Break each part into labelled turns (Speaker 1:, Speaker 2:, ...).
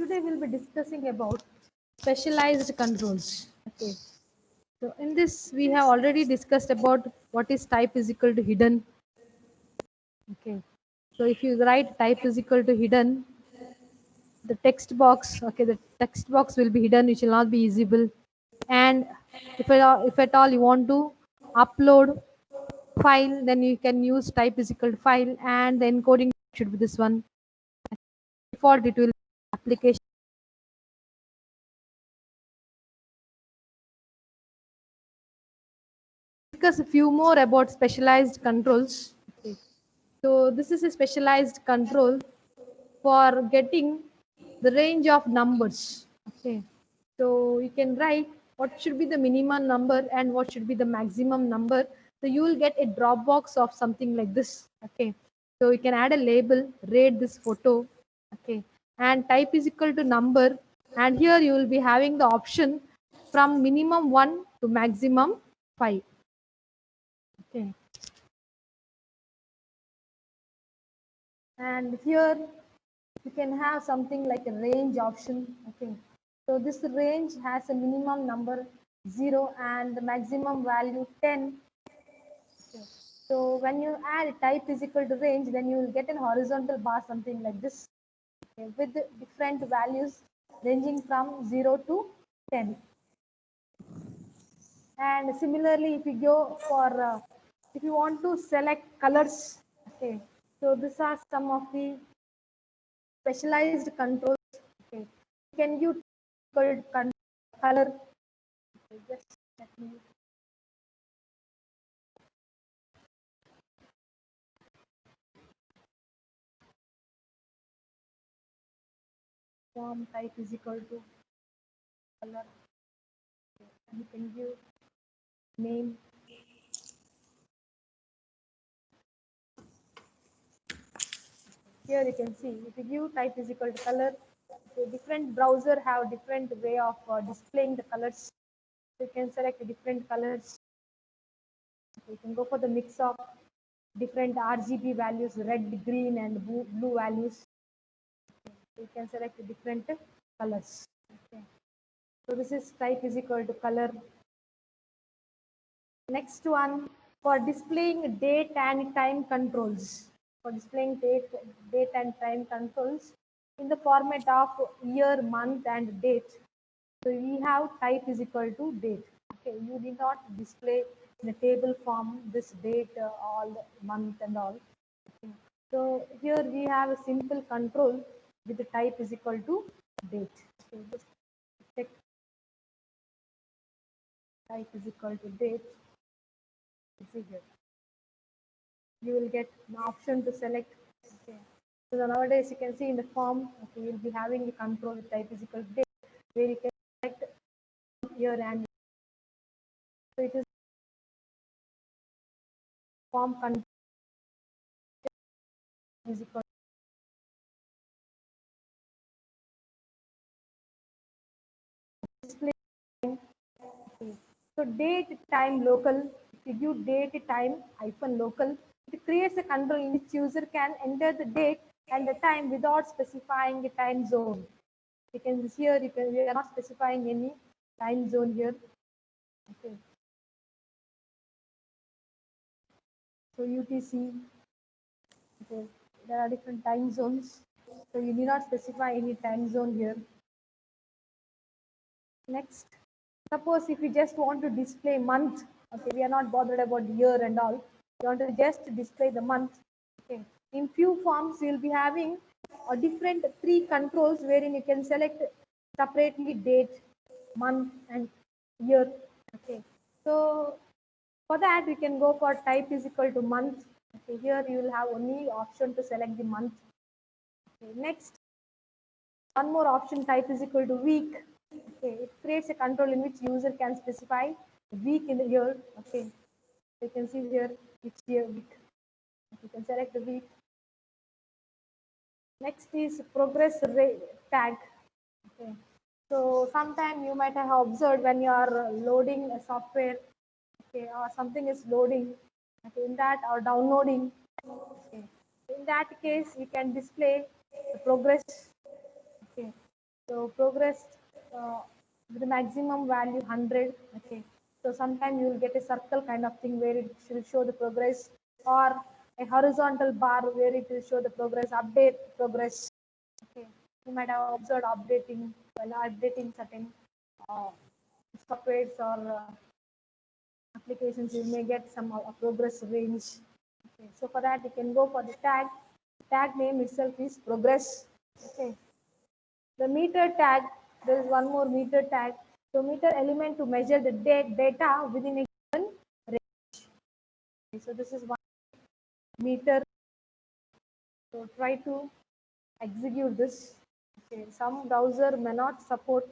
Speaker 1: today we'll be discussing about specialized controls. Okay. So in this we have already discussed about what is type is equal to hidden. Okay. So if you write type is equal to hidden, the text box, okay, the text box will be hidden, it will not be visible. And if at all you want to upload file, then you can use type is equal to file, and the encoding should be this one. Default it will be application. Discuss a few more about specialized controls. Okay. So this is a specialized control for getting the range of numbers. Okay. So you can write what should be the minimum number and what should be the maximum number. So you will get a drop box of something like this. Okay. So you can add a label, rate this photo. Okay. And type is equal to number. And here you will be having the option from minimum 1 to maximum 5. Okay. And here you can have something like a range option. Okay, so this range has a minimum number 0 and the maximum value 10. Okay. So when you add type is equal to range, then you will get an horizontal bar something like this, okay, with different values ranging from 0 to 10. And similarly, if you go for if you want to select colors, okay, so these are some of the specialized controls. Okay, can you color? Okay, just let me form type is equal to color. Okay, and you can give name. Here you can see if you give type is equal to color, okay, different browser have different way of displaying the colors. So you can select different colors. Okay, you can go for the mix of different RGB values, red, green, and blue values. You can select different colors. Okay. So this is type is equal to color. Next one, for displaying date and time controls. For displaying date and time controls in the format of year, month, and date. So we have type is equal to date. Okay, you did not display in a table form this date, all month and all. Okay. So here we have a simple control with the type is equal to date. So just check type is equal to date. See here. You will get an option to select. Okay. So nowadays you can see in the form, okay, you'll be having the control type is equal to date, where you can select year and so it is form control is equal to display time. Okay. So date time local. If you give date time hyphen local, it creates a control in which user can enter the date and the time without specifying a time zone. You can see here we are not specifying any time zone here. Okay. So UTC, okay, there are different time zones. So you need not specify any time zone here. Next, suppose if you just want to display month, okay, we are not bothered about year and all. You want to just display the month. Okay. In few forms, you'll be having a different three controls wherein you can select separately date, month, and year. Okay. So for that, we can go for type is equal to month. Okay. Here you will have only option to select the month. Okay. Next, one more option type is equal to week. Okay, it creates a control in which user can specify week in the year. Okay, you can see here which year week. You can select the week. Next is progress rate tag. Okay, so sometime you might have observed when you are loading a software, okay, or something is loading, okay, in that or downloading. Okay, in that case, you can display the progress. Okay, So progress with the maximum value 100. Okay. So sometimes you will get a circle kind of thing where it will show the progress, or a horizontal bar where it will show the progress, update progress. Okay. You might have observed updating while updating certain uh, softwares or applications. You may get some progress range. Okay. So for that, you can go for the tag. Tag name itself is progress. Okay. The meter tag, there is one more meter tag. So meter element to measure the data within a given range. Okay, so this is one meter. So try to execute this. Okay, some browser may not support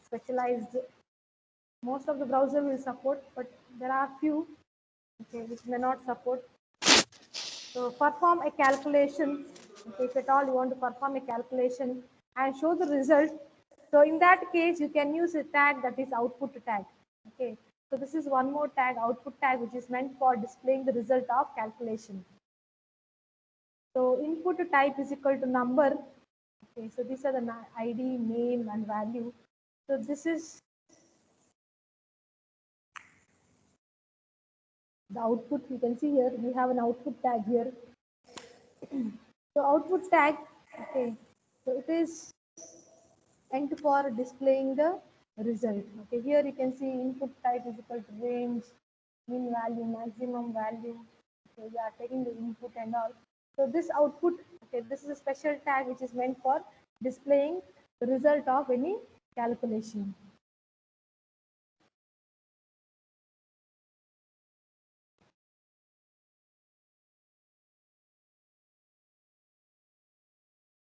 Speaker 1: specialized. Most of the browser will support, but there are few which may not support. So perform a calculation. Okay, if at all you want to perform a calculation and show the result. So in that case, you can use a tag that is output tag. Okay. So this is one more tag, output tag, which is meant for displaying the result of calculation. So input type is equal to number. Okay. So these are the ID, name, and value. So this is the output. You can see here we have an output tag here. So output tag. Okay. So it is and for displaying the result. Okay, here you can see input type is equal to range, mean value, maximum value. Okay, we are taking the input and all. So this output, okay, this is a special tag which is meant for displaying the result of any calculation.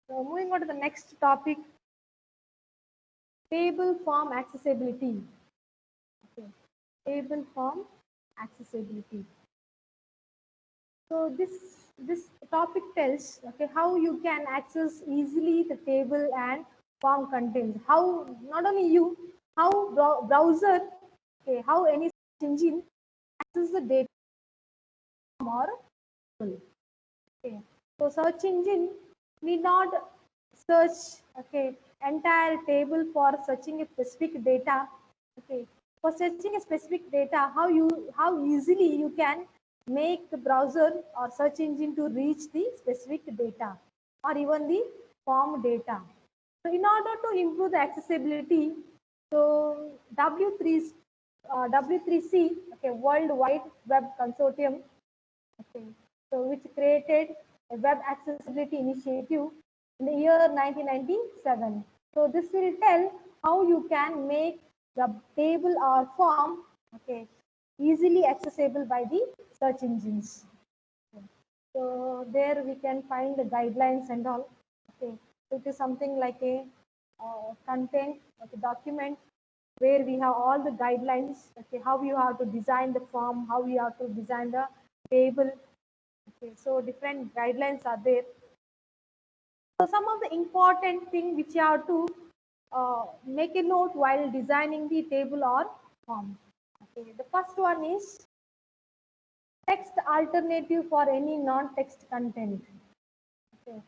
Speaker 1: So moving on to the next topic, table form accessibility. Okay, table form accessibility. So this topic tells okay how you can access easily the table and form contents. How not only you, how browser, okay, how any search engine access the data or table. Okay. So search engine need not search okay entire table for searching a specific data. Okay. For searching a specific data, how easily you can make the browser or search engine to reach the specific data or even the form data. So in order to improve the accessibility, so W3C, okay, World Wide Web Consortium, okay, so which created a web accessibility initiative in the year 1997. So this will tell how you can make the table or form okay, easily accessible by the search engines. Okay. So there we can find the guidelines and all. Okay, so it is something like a content, like a document where we have all the guidelines. Okay, how you have to design the form, how you have to design the table. Okay, so different guidelines are there. So some of the important thing which you have to make a note while designing the table or form. Okay, the first one is text alternative for any non-text content. Okay.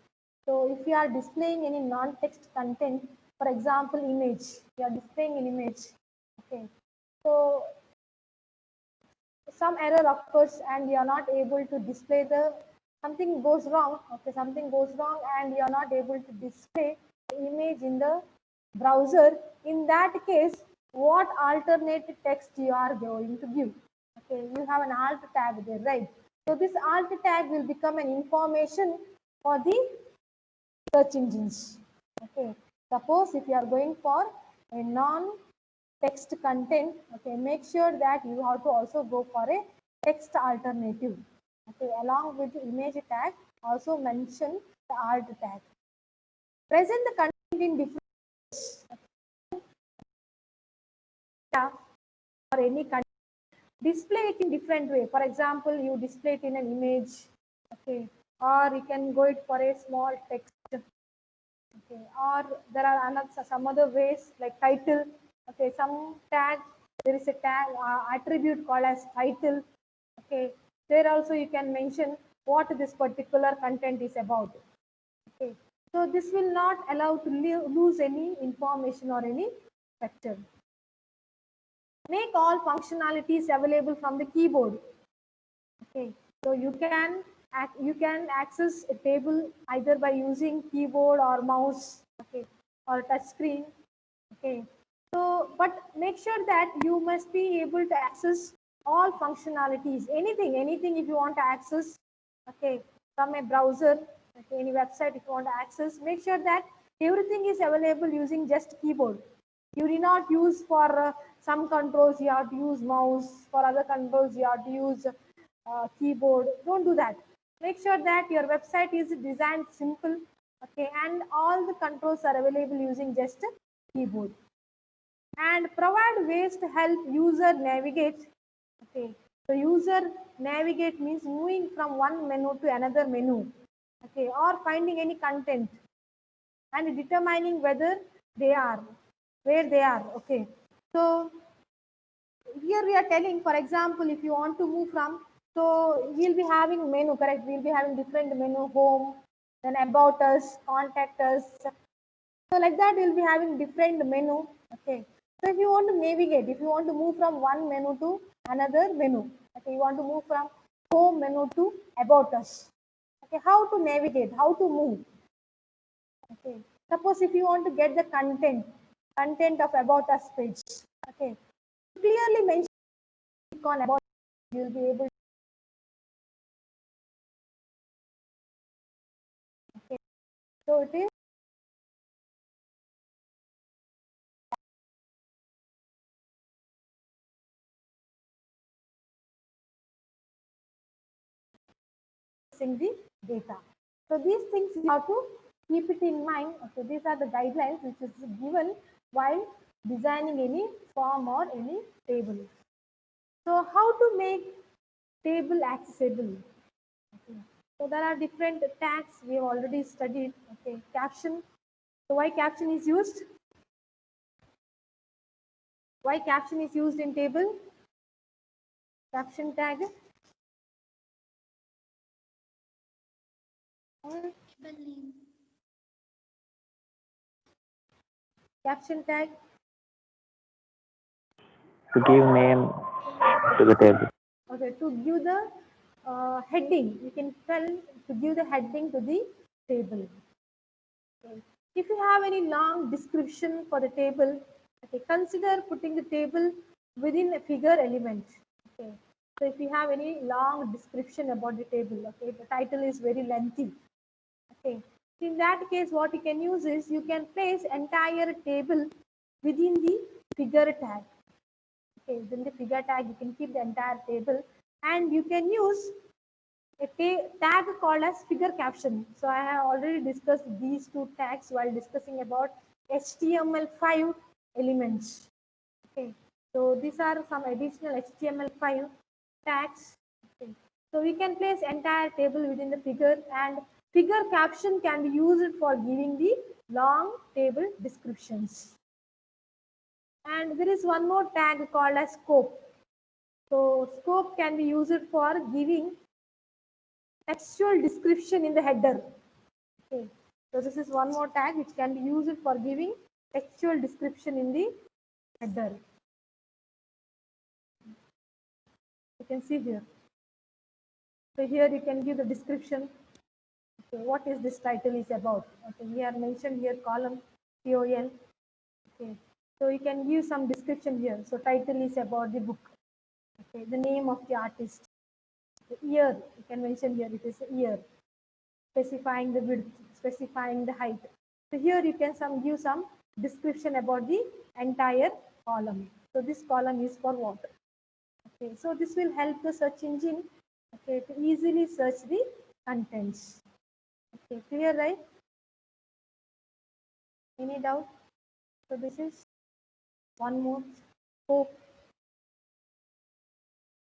Speaker 1: So if you are displaying any non-text content, for example, image, you are displaying an image. Okay. So some error occurs and you are not able to display the something goes wrong. Okay, something goes wrong and you are not able to display the image in the browser. In that case, what alternate text you are going to give? Okay, you have an alt tag there, right? So this alt tag will become an information for the search engines. Okay, suppose if you are going for a non-text content, okay, make sure that you have to also go for a text alternative. Okay, along with the image tag, also mention the alt tag. Present the content in different data or any content. Display it in different way. For example, you display it in an image, okay, or you can go it for a small text. Okay, or there are another some other ways like title. Okay, some tag there is a tag attribute called as title. Okay, there also you can mention what this particular content is about. Okay, So this will not allow to lose any information or any vector. Make all functionalities available from the keyboard. Okay, so you can access a table either by using keyboard or mouse, okay, or touch screen. Okay, so but make sure that you must be able to access all functionalities. Anything if you want to access, okay, from a browser, okay, any website if you want to access, make sure that everything is available using just keyboard. You do not use for some controls you have to use mouse, for other controls you have to use keyboard. Don't do that. Make sure that your website is designed simple, okay, and all the controls are available using just keyboard. And provide ways to help user navigate. Okay, so user navigate means moving from one menu to another menu, okay, or finding any content and determining whether they are where they are. Okay, so here we are telling, for example, if you want to move from, so we'll be having menu, correct? We'll be having different menu: home, then about us, contact us. So like that, we'll be having different menu. Okay. So if you want to navigate, if you want to move from one menu to another menu, okay, you want to move from home menu to about us. Okay, how to navigate, how to move. Okay. Suppose if you want to get the content of about us page. Okay. Clearly mention on about, you will be able to. Okay. So it is using the data. So these things you have to keep it in mind. Okay, these are the guidelines which is given while designing any form or any table. So how to make table accessible? Okay. So there are different tags we have already studied. Okay, caption. So why caption is used? Why caption is used in table? Caption tag. Caption tag.
Speaker 2: To give name to the table.
Speaker 1: Okay, to give the heading, you can tell to give the heading to the table. Okay. If you have any long description for the table, okay, consider putting the table within a figure element. Okay. So if you have any long description about the table, okay, the title is very lengthy. Okay. In that case, what you can use is you can place entire table within the figure tag. Okay, within the figure tag, you can keep the entire table, and you can use a tag called as figure caption. So I have already discussed these two tags while discussing about HTML5 elements. Okay, so these are some additional HTML5 tags. Okay. So we can place entire table within the figure, and figure caption can be used for giving the long table descriptions. And there is one more tag called as scope. So scope can be used for giving textual description in the header. Okay. So this is one more tag which can be used for giving textual description in the header. You can see here. So here you can give the description. Okay, what is this title is about? Okay, we are mentioned here column COL. Okay, so you can give some description here. So title is about the book. Okay, the name of the artist. The year you can mention here. It is a year. Specifying the width, specifying the height. So here you can give some description about the entire column. So this column is for what? Okay, so this will help the search engine, okay, to easily search the contents. Okay, clear, right? Any doubt? So this is one more scope.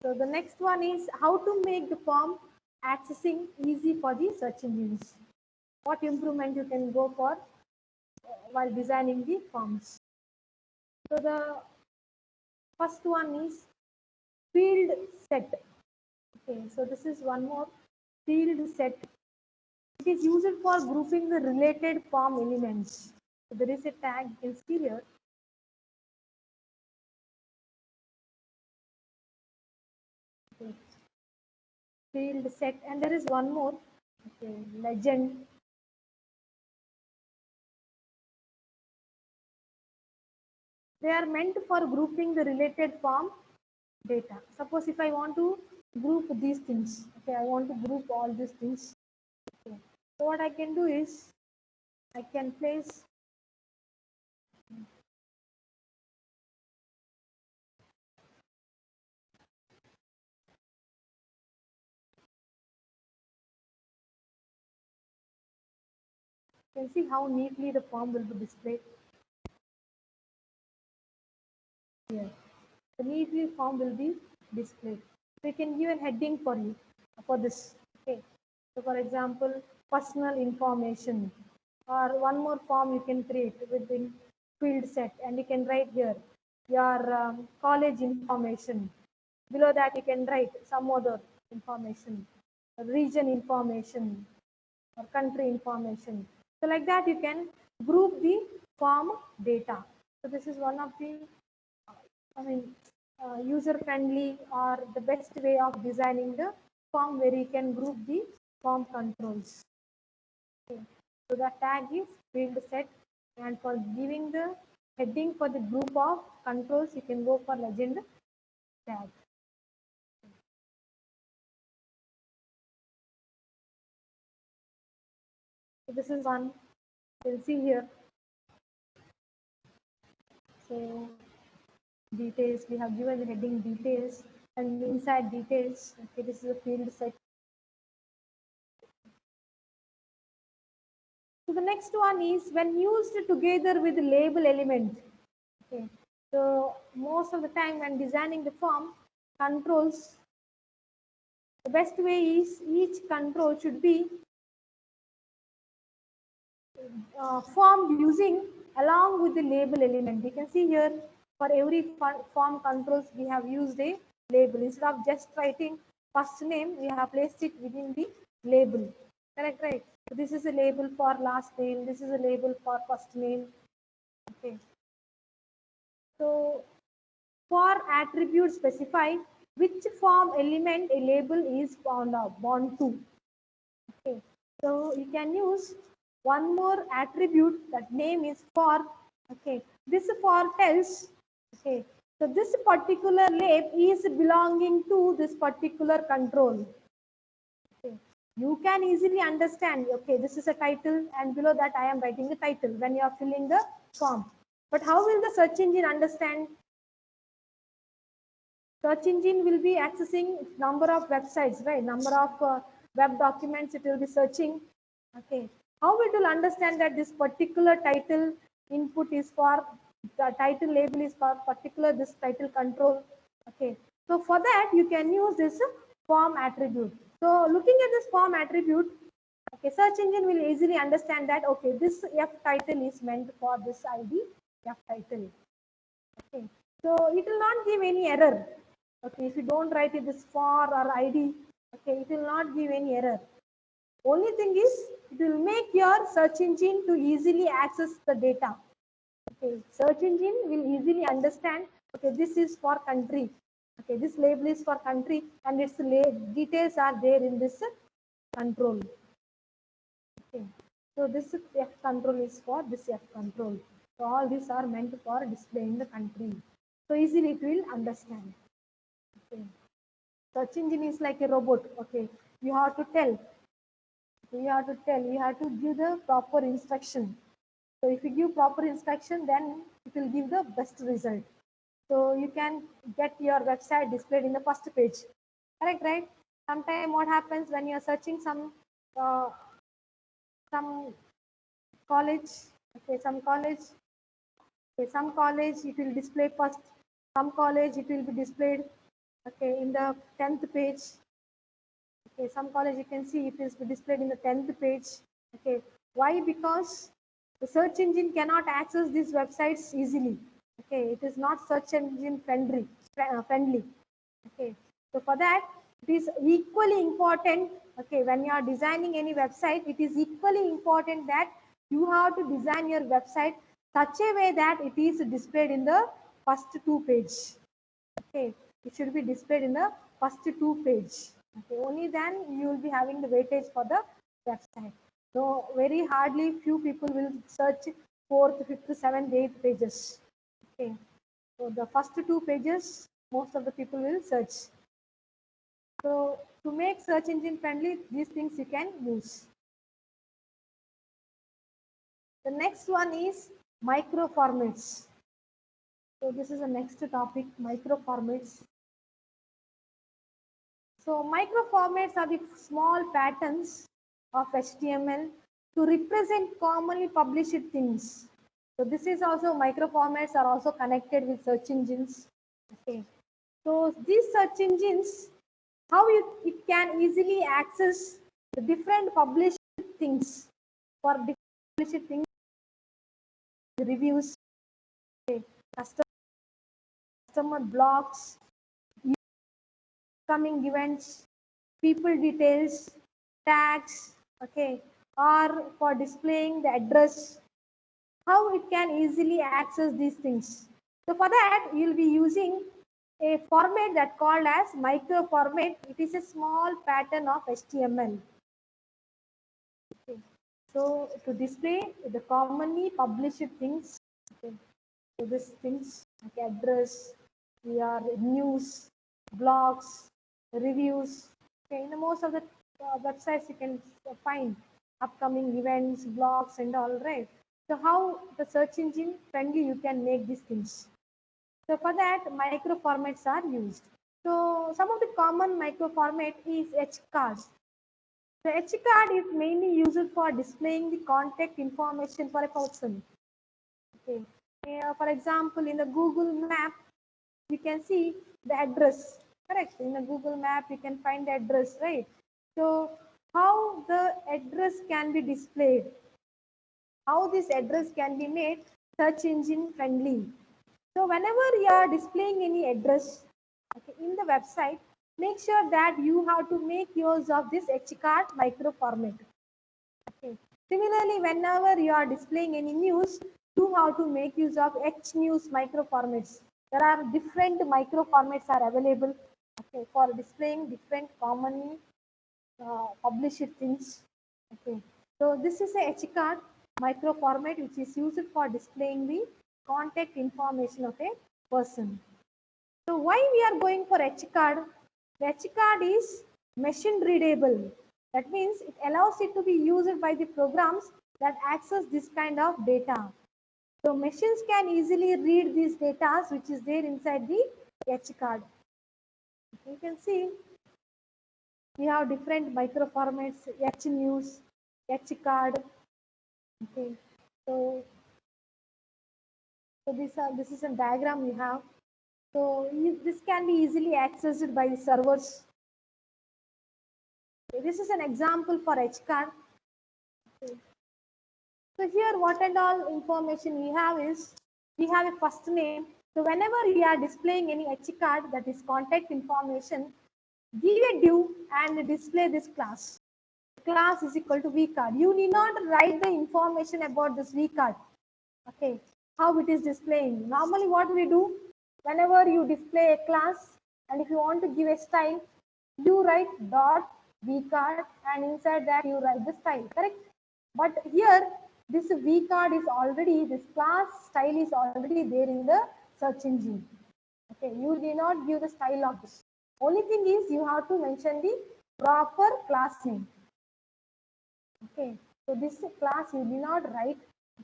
Speaker 1: So the next one is how to make the form accessing easy for the search engines. What improvement you can go for while designing the forms. So the first one is field set. Okay, so this is one more field set. It is used for grouping the related form elements. So there is a tag you can see here. Okay. Field set, and there is one more. Okay. Legend. They are meant for grouping the related form data. Suppose if I want to group these things, okay, I want to group all these things. Okay. So what I can do is I can place you can see how neatly the form will be displayed here. The neatly form will be displayed. So you can give a heading for you for this. Okay. So for example, personal information, or one more form you can create within field set, and you can write here your college information. Below that you can write some other information, region information, or country information. So like that you can group the form data. So this is one of the I mean, user friendly or the best way of designing the form where you can group the form controls. Okay. So the tag is field set, and for giving the heading for the group of controls, you can go for legend tag. So this is one you can see here. So details, we have given the heading details, and inside details, okay, this is a field set. So the next one is when used together with label element. Okay. So most of the time when designing the form controls, the best way is each control should be formed using along with the label element. You can see here for every form controls we have used a label. Instead of just writing first name, we have placed it within the label. Correct, right? So this is a label for last name. This is a label for first name. Okay. So for attribute specify which form element a label is bound to. Okay. So you can use one more attribute, that name is for. Okay. This for tells. Okay. So this particular lab is belonging to this particular control. Okay. You can easily understand, okay, this is a title, and below that I am writing the title when you are filling the form. But how will the search engine understand? Search engine will be accessing number of websites, right? Number of web documents it will be searching. Okay. How it will understand that this particular title input is for, the title label is for particular this title control. Okay. So for that you can use this form attribute. So looking at this form attribute, okay, search engine will easily understand that, okay, this F title is meant for this ID F title. Okay. So it will not give any error. Okay, if you don't write it this for or ID, okay, it will not give any error. Only thing is, it will make your search engine to easily access the data. Okay, search engine will easily understand, okay, this is for country. Okay, this label is for country, and its details are there in this control. Okay, so this F control is for this F control. So all these are meant for displaying the country. So easily it will understand. Okay. Search engine is like a robot. Okay, you have to tell. You have to tell. You have to give the proper instruction. So if you give proper instruction, then it will give the best result. So you can get your website displayed in the first page. Correct, right? Sometimes what happens when you are searching uh, some college, okay, some college it will display first. Some college it will be displayed, okay, in the 10th page. Okay, some college you can see it is displayed in the 10th page. Okay, why? Because the search engine cannot access these websites easily. Okay, it is not search engine friendly. Okay, so for that, it is equally important Okay, when you are designing any website, it is equally important that you have to design your website such a way that it is displayed in the first two page. Okay, it should be displayed in the first two page. Okay, only then you will be having the weightage for the website. So very hardly few people will search fourth, fifth, seventh, eighth pages. Okay, so the first two pages most of the people will search. So to make search engine friendly, these things you can use. The next one is micro formats. So this is the next topic, micro formats. So micro formats are the small patterns of HTML to represent commonly published things. So this is also micro formats are also connected with search engines. Okay. So these search engines, how it can easily access the different published things for different published things, reviews, okay, customer blogs, coming events, people details, tags, okay, or for displaying the address, how it can easily access these things. So for that, you'll be using a format that called as micro format. It is a small pattern of HTML. Okay. So to display the commonly published things, okay, so these things like address, your news, blogs, reviews. Okay, in the most of the websites you can find upcoming events, blogs, and all, right. So how the search engine friendly you can make these things. So for that, micro formats are used. So some of the common micro format is HCards. The HCard is mainly used for displaying the contact information for a person. Okay. For example, in the Google Map, you can see the address. Correct. In the Google Map, you can find the address, right? So how the address can be displayed? How this address can be made search engine friendly? So whenever you are displaying any address, okay, in the website, make sure that you have to make use of this HCard micro format. Okay. Similarly, whenever you are displaying any news, you have to make use of HNews micro formats. There are different micro formats are available, okay, for displaying different commonly published things. Okay. So this is a HCard micro format which is used for displaying the contact information of a person. So why we are going for HCard? The HCard is machine readable. That means it allows it to be used by the programs that access this kind of data. So machines can easily read these data which is there inside the HCard. You can see we have different micro formats, HNews, HCard. Okay. So, this is a diagram we have. So this can be easily accessed by the servers. Okay, this is an example for HCard. Okay. So here what and all information we have is, we have a first name. So whenever we are displaying any HCard, that is contact information, give a div and display this class. Class is equal to vcard. You need not write the information about this vcard. Okay, how it is displaying. Normally what we do, whenever you display a class and if you want to give a style, you write dot vcard and inside that you write the style, correct? But here this vcard is already, this class style is already there in the search engine. Okay, you do not give the style of this. Only thing is you have to mention the proper class name. Okay, so this class you do not write.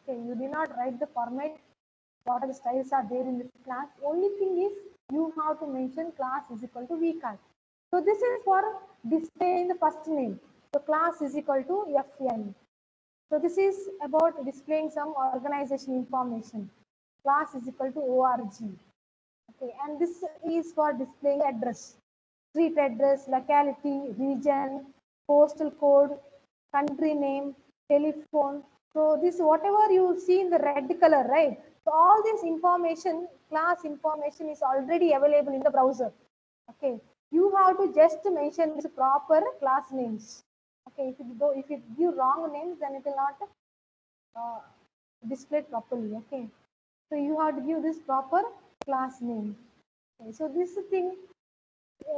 Speaker 1: Okay, you do not write the format. What are the styles are there in this class? Only thing is you have to mention class is equal to vcard. So this is for displaying the first name. So class is equal to fn. So this is about displaying some organization information. Class is equal to org. Okay, and this is for displaying address, street address, locality, region, postal code, country name, telephone. So this whatever you see in the red color, right? So all this information, class information is already available in the browser. Okay. You have to just mention this proper class names. Okay, if you give wrong names, then it will not uh, display properly. Okay, so you have to give this proper class name. Okay, so this thing,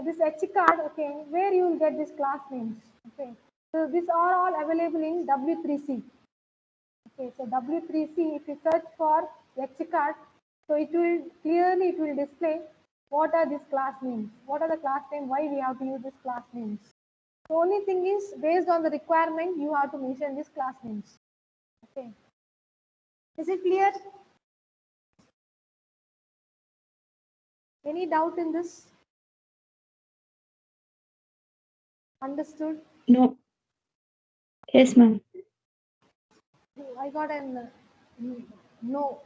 Speaker 1: this H card, okay, where you will get this class names. Okay, so these are all available in W3C. Okay, so W3C, if you search for H card, so it will clearly it will display what are these class names, what are the class name, why we have to use this class names. The only thing is based on the requirement you have to mention these class names. Okay, is it clear? Any doubt in this? Understood?
Speaker 3: No. Yes, ma'am.
Speaker 1: I got an no.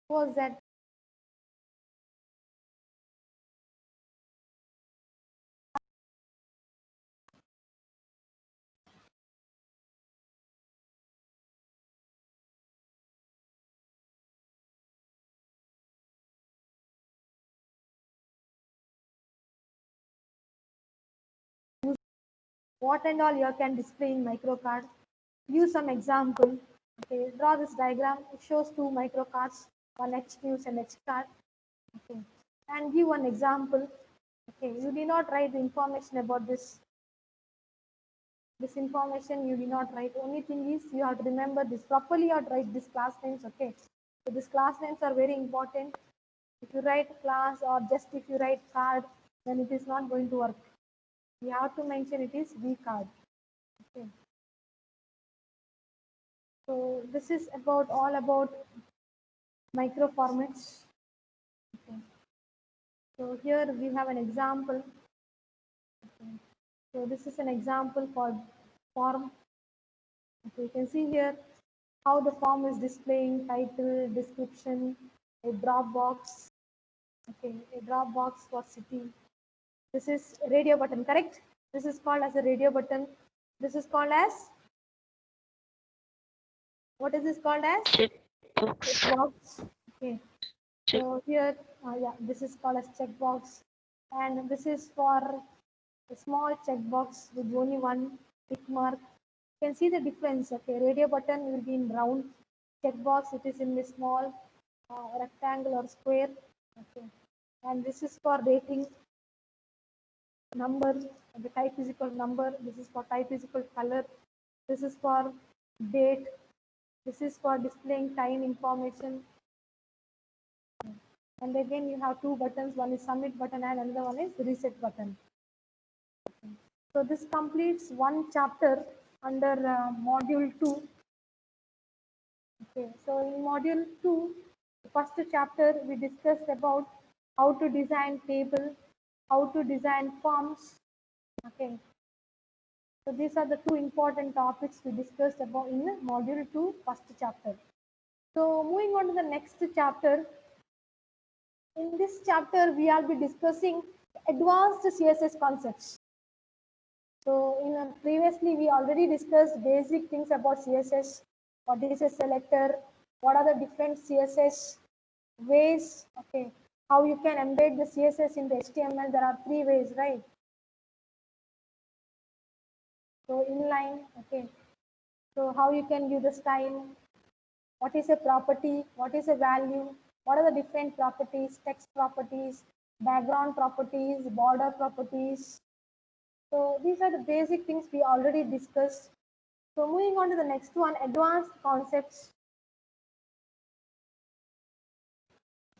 Speaker 1: What was that? What and all you can display in microcard. Use some example. Okay, draw this diagram. It shows two microcards, one H news and H card. Okay, and give one example. Okay, you did not write the information about this information you did not write. Only thing is you have to remember this properly. You have to write this class names. Okay, so these class names are very important. If you write class or just if you write card, then it is not going to work. You have to mention it is V card. Okay. So this is about all about micro formats. Okay. So here we have an example. Okay. So this is an example for form. Okay. You can see here how the form is displaying title, description, a drop box. Okay, a drop box for city. This is radio button, correct? This is called as a radio button. This is called as, what is this called as? Checkbox. Okay. So here, yeah, this is called as checkbox, and this is for a small checkbox with only one tick mark. You can see the difference. Okay, radio button will be in round. Checkbox, it is in the small rectangle or square. Okay, and this is for rating number. The type is equal number. This is for type is equal color. This is for date. This is for displaying time information. And again, you have two buttons. One is submit button and another one is reset button. So this completes one chapter under module 2. Okay, so in module 2, the first chapter we discussed about how to design table, how to design forms. Okay, so these are the two important topics we discussed about in module 2, first chapter. So moving on to the next chapter. In this chapter, we will be discussing advanced CSS concepts. So previously, we already discussed basic things about CSS. What is a selector? What are the different CSS ways? Okay, how you can embed the CSS in the HTML? There are three ways, right? So inline, okay. So how you can give the style? What is a property? What is a value? What are the different properties? Text properties, background properties, border properties. So these are the basic things we already discussed. So moving on to the next one, advanced concepts.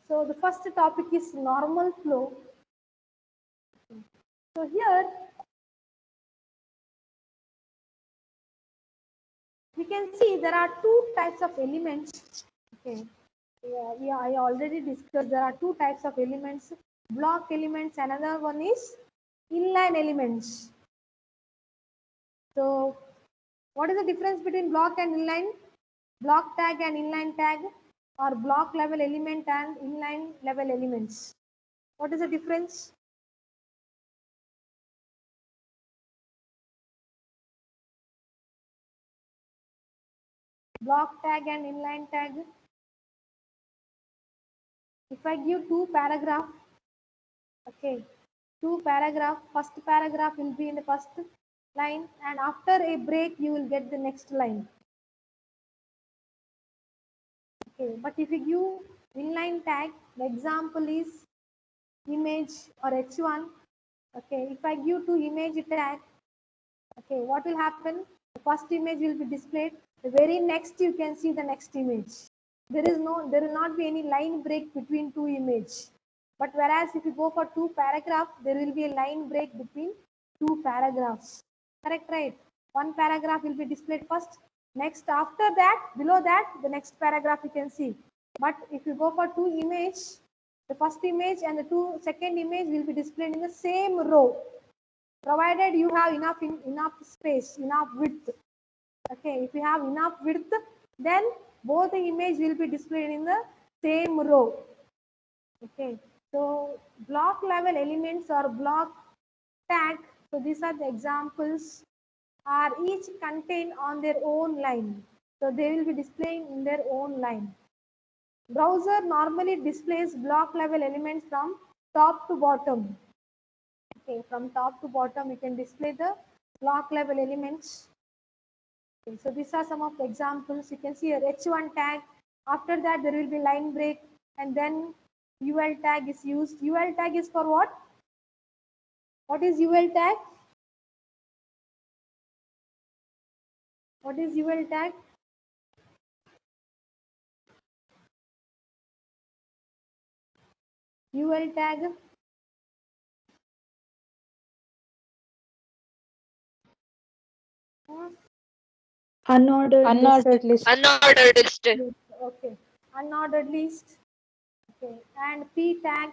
Speaker 1: So the first topic is normal flow. So here we can see there are two types of elements. Okay. Yeah, I already discussed there are two types of elements, block elements, another one is inline elements. So what is the difference between block and inline? Block tag and inline tag, or block level element and inline level elements? What is the difference? Block tag and inline tag. If I give two paragraph, okay, two paragraph. First paragraph will be in the first line, and after a break you will get the next line. Okay, but if you give inline tag, the example is image or h1. Okay, if I give two image tag, okay, what will happen? The first image will be displayed, the very next you can see the next image. There will not be any line break between two image. But whereas if you go for two paragraphs, there will be a line break between two paragraphs. Correct, right? One paragraph will be displayed first, next after that, below that, the next paragraph you can see. But if you go for two image, the first image and the second image will be displayed in the same row, provided you have enough space, enough width. Okay, if you have enough width, then both the image will be displayed in the same row. Okay, so block level elements or block tag, so these are the examples, are each contained on their own line, so they will be displaying in their own line. Browser normally displays block level elements from top to bottom. Okay, from top to bottom you can display the block level elements. Okay, so these are some of the examples. You can see a h1 tag. After that there will be line break, and then ul tag is used. Ul tag is for what? What is ul tag? What is ul tag? Ul tag,
Speaker 3: Unordered list.
Speaker 4: Unordered list.
Speaker 5: Unordered list.
Speaker 1: okay, unordered list. Okay, and p tag,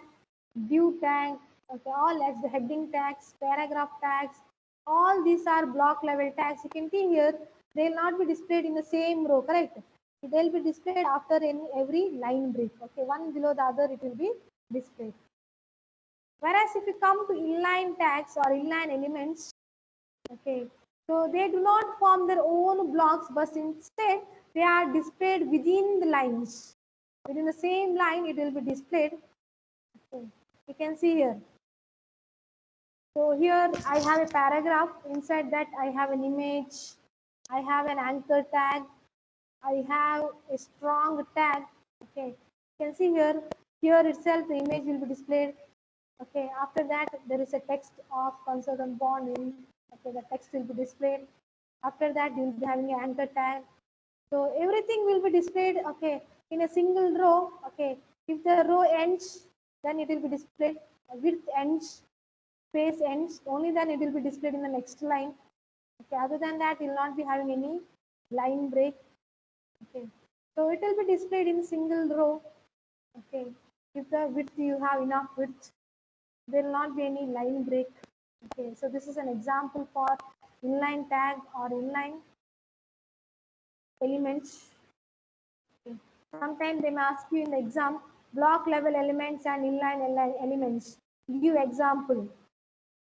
Speaker 1: div tag, okay, all as the heading tags, paragraph tags, all these are block level tags. You can see here they will not be displayed in the same row, correct? They will be displayed after every line break. Okay, one below the other it will be displayed. Whereas if you come to inline tags or inline elements, okay, so they do not form their own blocks, but instead they are displayed within the lines. Within the same line, it will be displayed. Okay. You can see here. So here I have a paragraph. Inside that I have an image. I have an anchor tag. I have a strong tag. Okay. You can see here. Here itself the image will be displayed. Okay. After that there is a text of consultant bond in. Okay. The text will be displayed. After that you will be having an anchor tag. So everything will be displayed, okay, in a single row. Okay, if the row ends, then it will be displayed. Width ends, space ends, only then it will be displayed in the next line. Okay, other than that, it will not be having any line break. Okay, so it will be displayed in single row. Okay, if the width you have enough width, there will not be any line break. Okay, so this is an example for inline tag or inline elements. Okay. Sometimes they may ask you in the exam, block level elements and inline elements. Give example.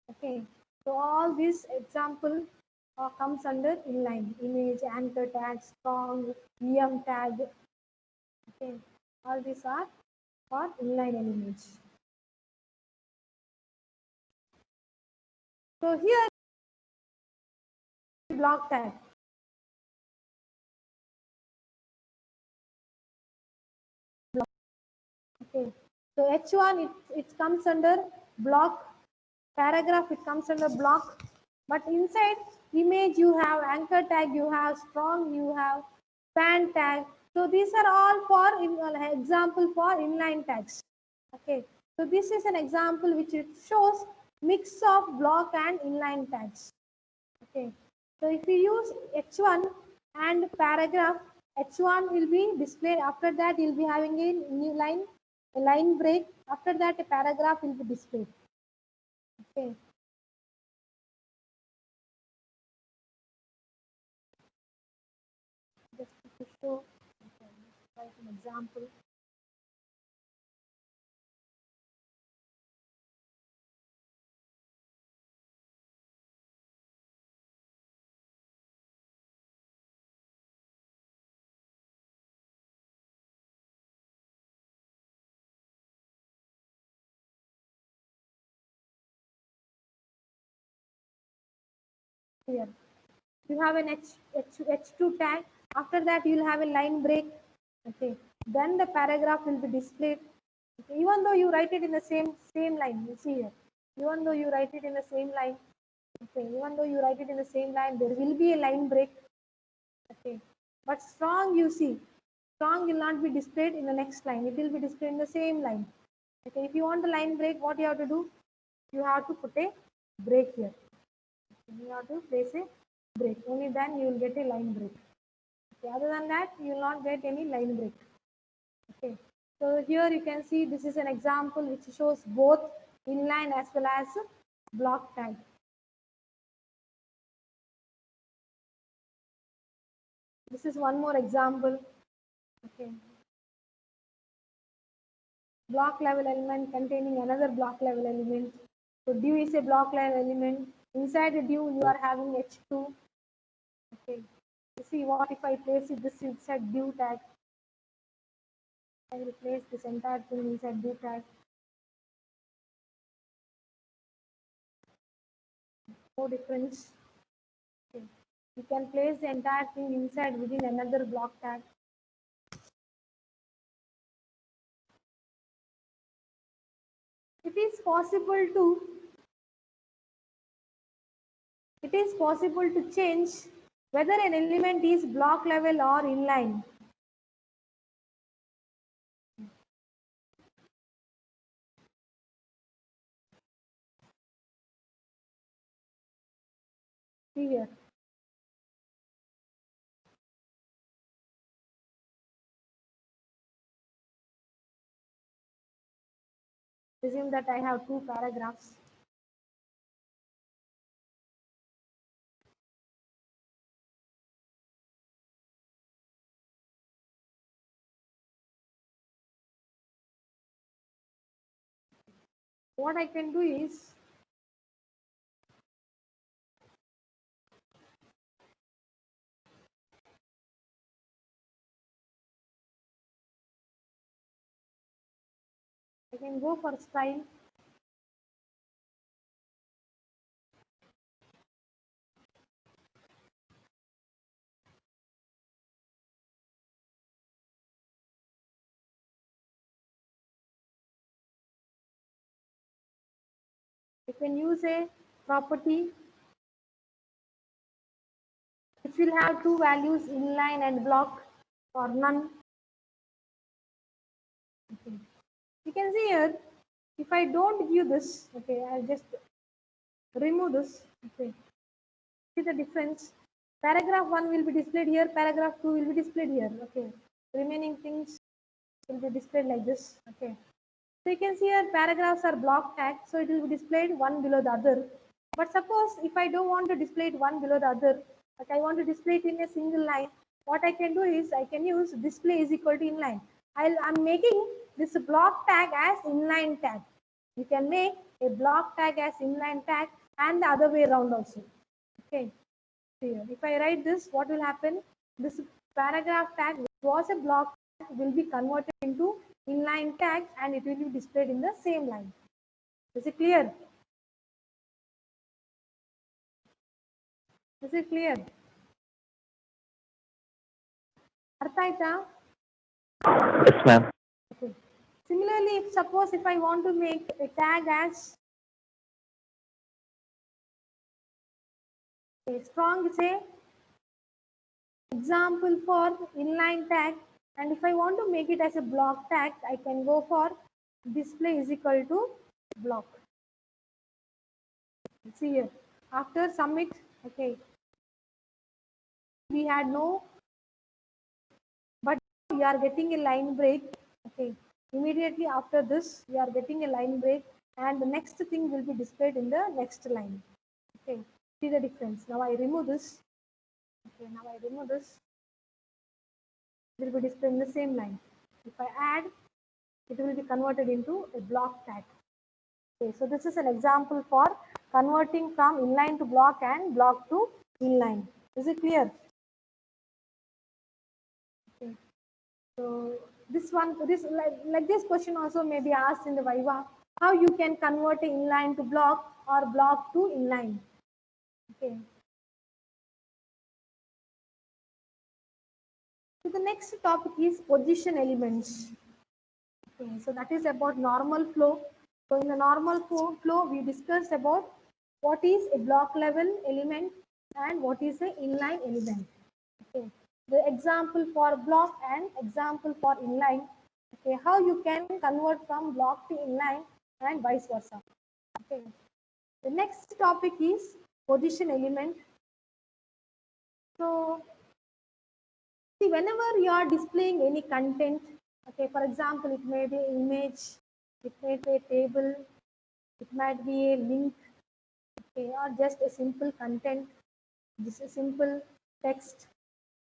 Speaker 1: Okay. So all these example comes under inline. Image, anchor tag, strong, EM tag. Okay. All these are for inline elements. So here block tag. Okay. So H1 it comes under block, paragraph it comes under block, but inside image you have anchor tag, you have strong, you have span tag. So these are all for example for inline tags. Okay. So this is an example which it shows mix of block and inline tags. Okay. So if you use H1 and paragraph, H1 will be displayed. After that, you'll be having a new line, a line break. After that, a paragraph will be displayed. Okay. Just to show, okay, write an example. Here you have an H2 tag. After that, you will have a line break. Okay. Then the paragraph will be displayed. Okay. Even though you write it in the same line, you see here. Even though you write it in the same line, okay. Even though you write it in the same line, there will be a line break. Okay. But strong, you see, strong will not be displayed in the next line. It will be displayed in the same line. Okay. If you want the line break, what you have to do? You have to put a break here. You have to place a break. Only then you will get a line break. Okay. Other than that, you will not get any line break. Okay. So here you can see this is an example which shows both inline as well as block tag. This is one more example. Okay. Block level element containing another block level element. So div is a block level element. Inside the div you are having H2. Okay. You see what if I place it this inside div tag? I will place this entire thing inside div tag. No difference. Okay. You can place the entire thing inside within another block tag. It is possible to change whether an element is block level or inline. See here. Assume that I have two paragraphs. What I can do is I can go for style. I can use a property which will have two values, inline and block, or none. Okay. You can see here, if I don't give this, okay, I'll just remove this. Okay. See the difference. Paragraph 1 will be displayed here, paragraph 2 will be displayed here. Okay. Remaining things will be displayed like this. Okay. So you can see here paragraphs are block tagged, so it will be displayed one below the other. But suppose if I don't want to display it one below the other, but I want to display it in a single line, what I can do is I can use display is equal to inline. I'm making this block tag as inline tag. You can make a block tag as inline tag and the other way around also. Okay. Here, if I write this, what will happen? This paragraph tag, which was a block tag, will be converted into inline tag and it will be displayed in the same line. Is it clear? Is it clear? ಅರ್ಥ ಆಯ್ತಾ?
Speaker 2: Yes, ma'am.
Speaker 1: Okay. Similarly, suppose if I want to make a tag as a strong, say, example for inline tag, and if I want to make it as a block tag, I can go for display is equal to block. See here, after submit, okay, we had no, but we are getting a line break. Okay, immediately after this we are getting a line break and the next thing will be displayed in the next line. Okay, see the difference. Now I remove this. Okay, now I remove this. It will be displayed in the same line. If I add, it will be converted into a block tag. Okay, so this is an example for converting from inline to block and block to inline. Is it clear? Okay. So this one, like this question also may be asked in the Viva. How you can convert a inline to block or block to inline? Okay. So the next topic is position elements. Okay, so that is about normal flow. So in the normal flow, we discussed about what is a block level element and what is an inline element. Okay, the example for block and example for inline. Okay, how you can convert from block to inline and vice versa. Okay, the next topic is position element. So see, whenever you are displaying any content, okay, for example, it may be image, it may be a table, it might be a link, okay, or just a simple content, just a simple text.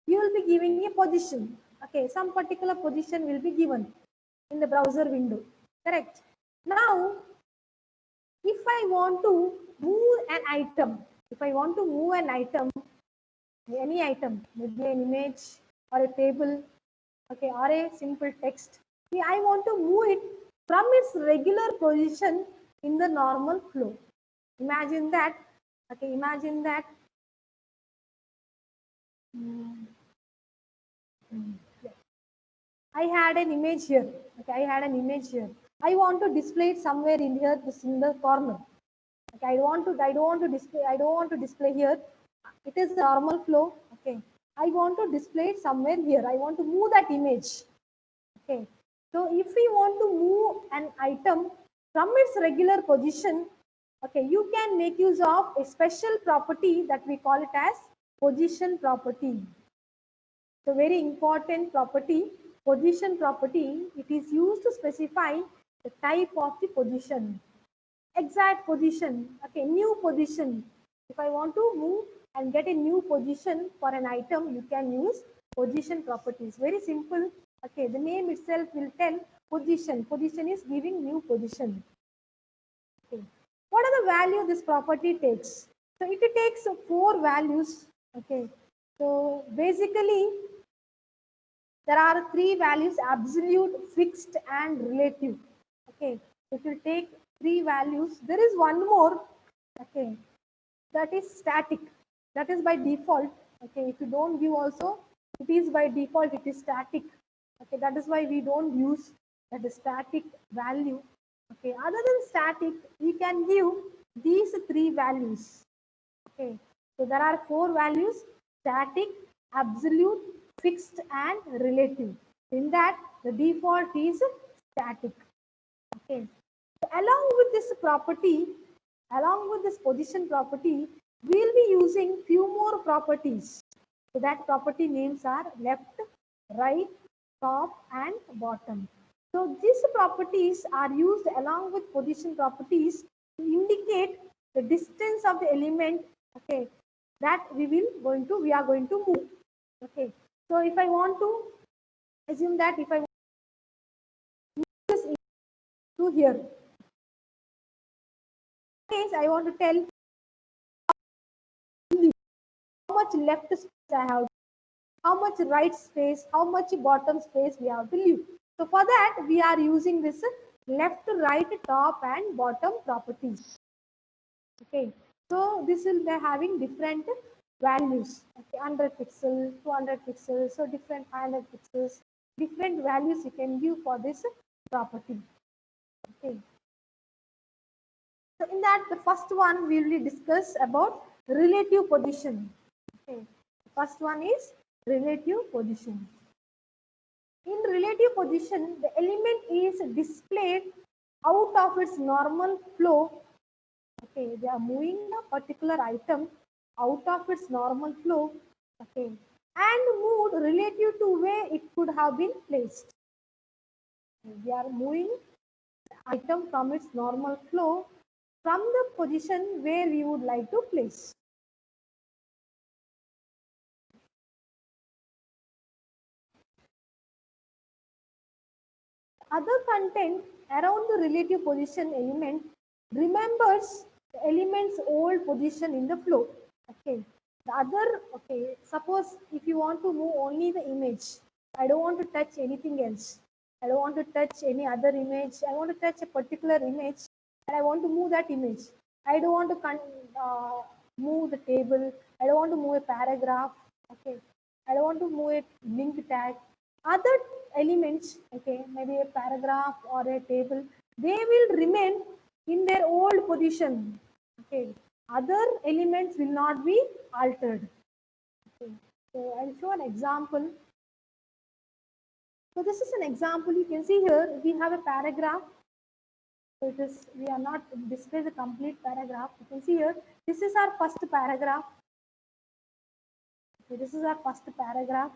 Speaker 1: You will be giving a position. Okay, some particular position will be given in the browser window. Correct. Now, if I want to move an item, if I want to move an item, any item, maybe an image or a table, okay, or a simple text. See, I want to move it from its regular position in the normal flow. Imagine that. Okay, imagine that. Mm, yeah. I had an image here. Okay, I had an image here. I want to display it somewhere in here, this in the corner. Okay, I don't want to display. I don't want to display here. It is a normal flow. Okay, I want to display it somewhere here. I want to move that image. Okay, so if we want to move an item from its regular position, okay, you can make use of a special property that we call it as position property. So very important property, position property, it is used to specify the type of the position. Exact position, okay, new position. If I want to move and get a new position for an item, you can use position properties. Very simple. Okay, the name itself will tell position. Position is giving new position. Okay. What are the value this property takes? So it takes 4 values. Okay. So basically, there are 3 values: absolute, fixed, and relative. Okay. If you take 3 values, there is one more. Okay, that is static. That is by default. Okay, if you don't give also, it is by default, it is static. Okay, that is why we don't use that static value. Okay, other than static, we can give these 3 values. Okay, so there are 4 values: static, absolute, fixed, and relative. In that, the default is static. Okay, so along with this property, along with this position property, we will be using few more properties. So that property names are left, right, top, and bottom. So these properties are used along with position properties to indicate the distance of the element, okay, that we are going to move. Okay. So if I want to assume that if I want this to here, I want to tell how much left space I have, how much right space, how much bottom space we have to leave. So for that, we are using this left, right, top, and bottom properties. Okay. So this will be having different values. Okay, 100 pixels, 200 pixels, so different 500 pixels, different values you can give for this property. Okay. So in that, the first one we will discuss about relative position. Okay. The first one is relative position. In relative position, the element is displayed out of its normal flow. Okay, they are moving a particular item out of its normal flow. Okay, and moved relative to where it could have been placed. We are moving the item from its normal flow from the position where we would like to place. Other content around the relative position element remembers the element's old position in the flow. Okay. The other, okay, suppose if you want to move only the image, I don't want to touch anything else. I don't want to touch any other image. I want to touch a particular image and I want to move that image. I don't want to move the table. I don't want to move a paragraph. Okay. I don't want to move a link tag. Other elements, okay, maybe a paragraph or a table, they will remain in their old position. Okay, other elements will not be altered. Okay, so I'll show an example. So this is an example. You can see here we have a paragraph. So it is, we are not display the complete paragraph. You can see here, this is our first paragraph. Okay, this is our first paragraph.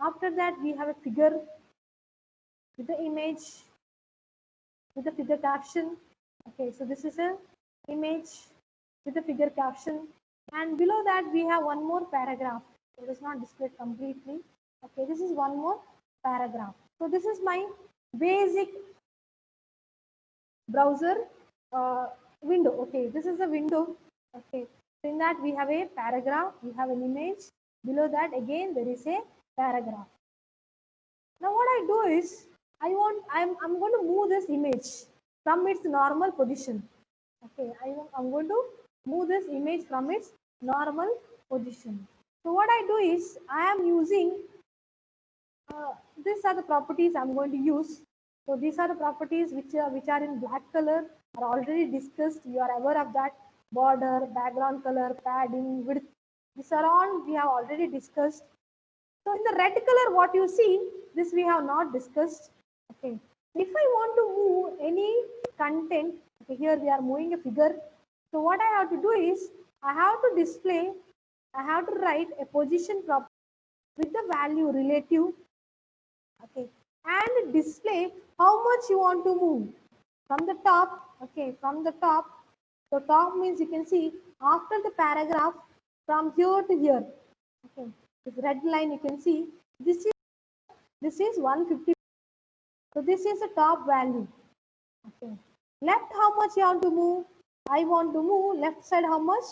Speaker 1: After that, we have a figure with the image, with the figure caption. Okay, so this is a image with the figure caption. And below that, we have one more paragraph. It is not displayed completely. Okay, this is one more paragraph. So this is my basic browser window. Okay, this is a window. Okay, so in that we have a paragraph, we have an image. Below that again there is a paragraph. Now what I do is I'm going to move this image from its normal position. Okay, I'm going to move this image from its normal position. So what I do is I am using these are the properties I'm going to use. So these are the properties which are in black color, are already discussed. You are aware of that. Border, background color, padding, width. These are all we have already discussed. So in the red color, what you see, this we have not discussed. Okay. If I want to move any content, okay, here we are moving a figure. So what I have to do is, I have to display, I have to write a position property with the value relative, okay, and display how much you want to move from the top, okay, from the top. So top means you can see after the paragraph from here to here, okay, this red line you can see this is 150. So this is the top value. Okay. Left how much you want to move? I want to move left side how much?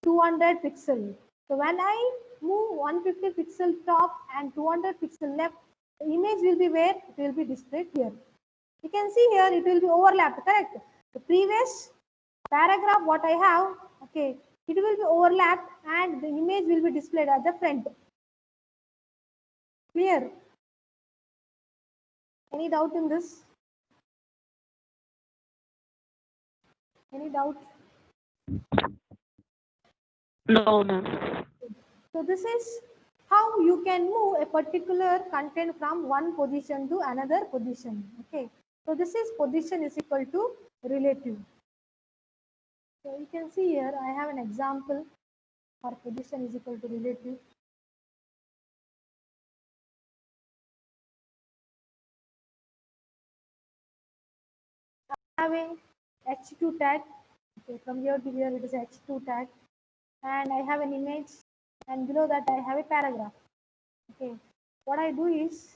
Speaker 1: 200 pixel. So when I move 150 pixel top and 200 pixel left, the image will be where? It will be displayed here. You can see here it will be overlapped, correct? The previous paragraph what I have, okay, it will be overlapped and the image will be displayed at the front. Clear? Any doubt in this? Any doubt?
Speaker 3: No, ma'am.
Speaker 1: So this is how you can move a particular content from one position to another position. Okay. So this is position is equal to relative. So you can see here I have an example for position is equal to relative. I have a H2 tag. Okay, from here to here it is H2 tag. And I have an image and below that I have a paragraph. Okay. What I do is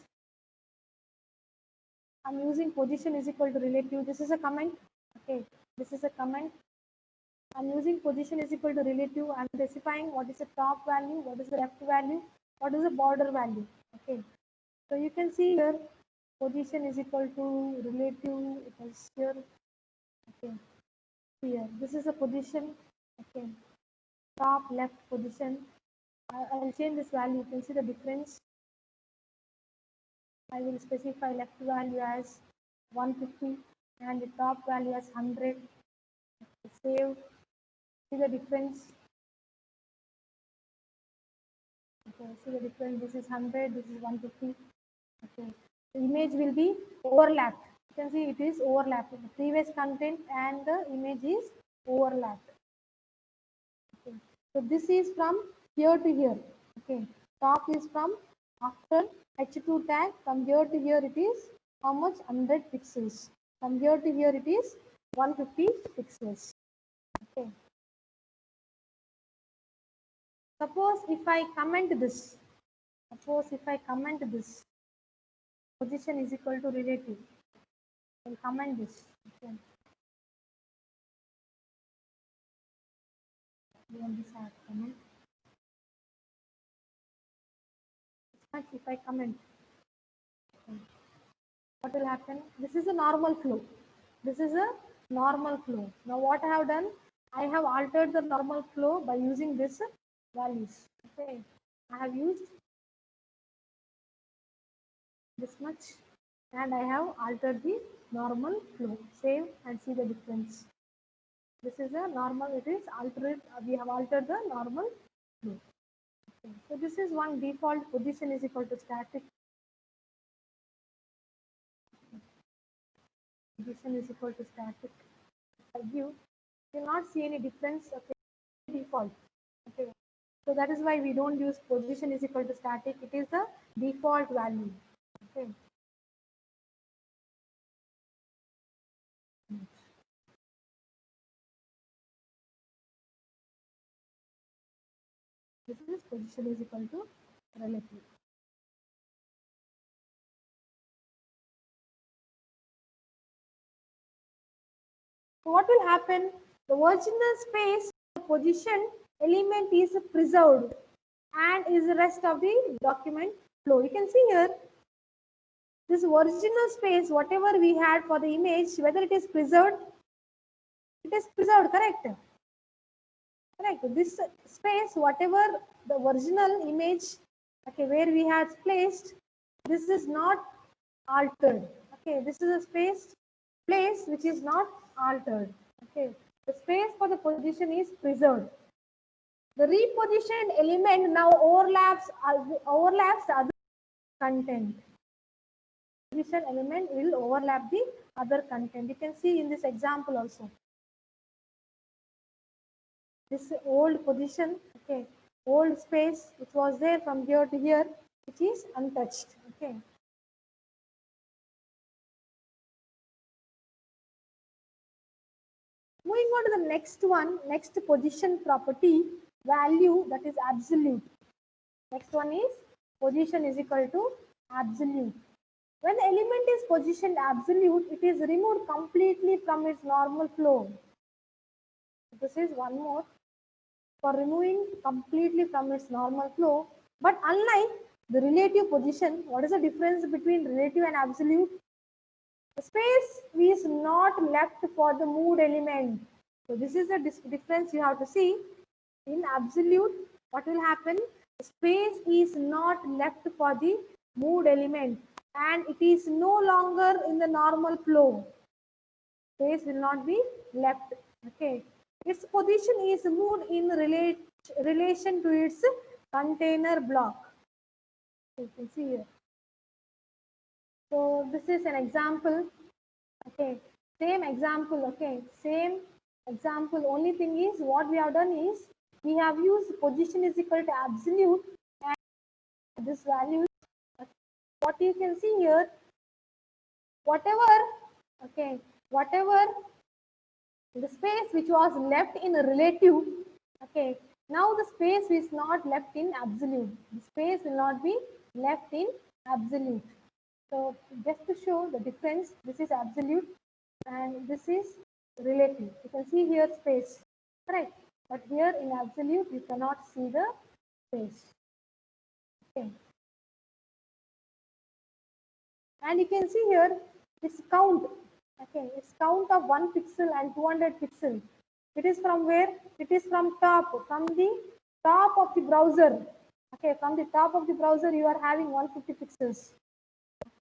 Speaker 1: I'm using position is equal to relative. This is a comment. Okay. This is a comment. I'm using position is equal to relative. I'm specifying what is the top value, what is the left value, what is the border value. Okay. So you can see here position is equal to relative. It is here. Okay. Here. This is a position. Okay. Top left position. I'll change this value. You can see the difference. I will specify left value as 150 and the top value as 100. Save. See the difference. Okay, see the difference. This is 100, this is 150. Okay, the image will be overlapped. You can see it is overlapped. The previous content and the image is overlapped. Okay, so this is from here to here. Okay, top is from after H2 tag. From here to here it is how much? 100 pixels. From here to here it is 150 pixels. Okay. Suppose if I comment this, position is equal to relative. I'll comment this. Okay. This comment. If I comment, okay, what will happen? This is a normal flow. This is a normal flow. Now what I have done? I have altered the normal flow by using this values. Okay. I have used this much, and I have altered the normal flow. Save and see the difference. This is a normal, it is altered, we have altered the normal flow. Okay. So this is one default position is equal to static. Position is equal to static. You will not see any difference. Okay. Default. Okay. So that is why we don't use position is equal to static. It is the default value. Okay. This is position is equal to relative. So what will happen? The original space position element is preserved and is the rest of the document flow. You can see here this original space, whatever we had for the image, whether it is preserved, correct? Correct. This space, whatever the original image, okay, where we had placed, this is not altered. Okay, this is a place which is not altered. Okay, the space for the position is preserved. The repositioned element now overlaps the other content. Position element will overlap the other content. You can see in this example also. This old position, okay, old space which was there from here to here, which is untouched. Okay. Moving on to the next one, next position property, value, that is absolute. Next one is position is equal to absolute. When the element is positioned absolute, it is removed completely from its normal flow. This is one more for removing completely from its normal flow. But unlike the relative position, what is the difference between relative and absolute? The space is not left for the moved element. So this is the difference you have to see. In absolute, what will happen? The space is not left for the moved element and it is no longer in the normal flow. Space will not be left. Okay. Its position is moved in relation to its container block. You can see here. So this is an example. Okay, same example. Okay, same example. Only thing is what we have done is we have used position is equal to absolute and this value. What you can see here, whatever, okay, whatever the space which was left in relative, okay, now the space is not left in absolute. The space will not be left in absolute. So just to show the difference, this is absolute and this is relative. You can see here space, correct? But here in absolute, you cannot see the space. Okay. And you can see here this count. Okay, it's count of 1 pixel and 200 pixel. It is from where? It is from the top of the browser. Okay, from the top of the browser, you are having 150 pixels.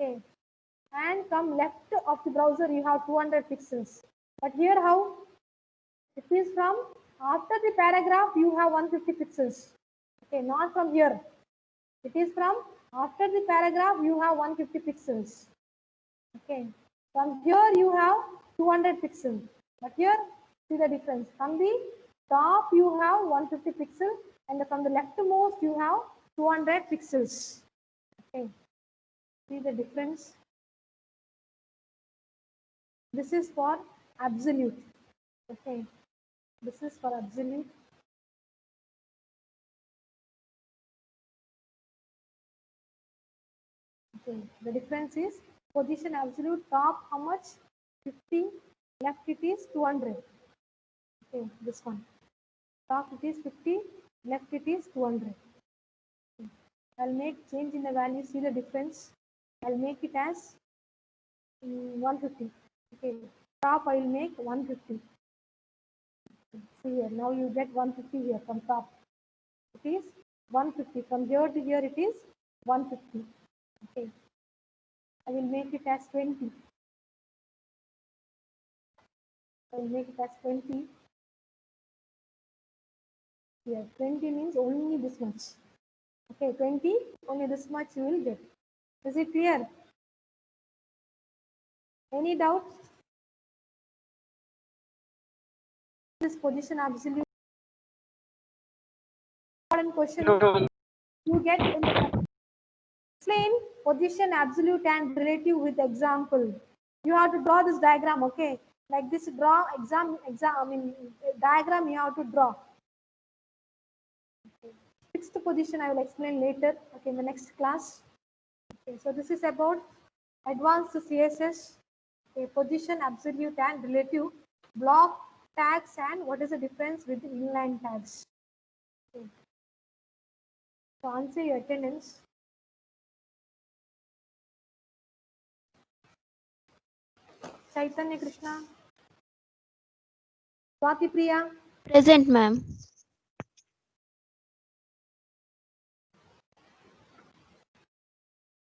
Speaker 1: Okay, and from left of the browser, you have 200 pixels. But here, how? It is from after the paragraph, you have 150 pixels. Okay, not from here. It is from after the paragraph, you have 150 pixels. Okay, from here you have 200 pixels. But here, see the difference. From the top, you have 150 pixels, and from the leftmost, you have 200 pixels. Okay, see the difference. This is for absolute. Okay, this is for absolute. Okay, the difference is position absolute, top how much? 50, left it is 200. Okay, this one. Top it is 50, left it is 200. Okay. I'll make change in the value, see the difference. I'll make it as 150. Okay, top I will make 150. See here, now you get 150 here from top. It is 150. From here to here it is 150. Okay. I will make it as 20. I will make it as 20. Here, 20 means only this much. Okay, 20, only this much you will get. Is it clear? Any doubts? This position absolute important question
Speaker 3: No.
Speaker 1: you get in the explain position absolute and relative with example. You have to draw this diagram, okay? Like this, draw diagram you have to draw. Okay. Sixth position I will explain later, okay, in the next class. Okay, so this is about advanced CSS, okay, position absolute and relative, block tags, and what is the difference with inline tags. Okay. So answer your attendance. Chaitanya Krishna, Swati Priya,
Speaker 4: Present, ma'am.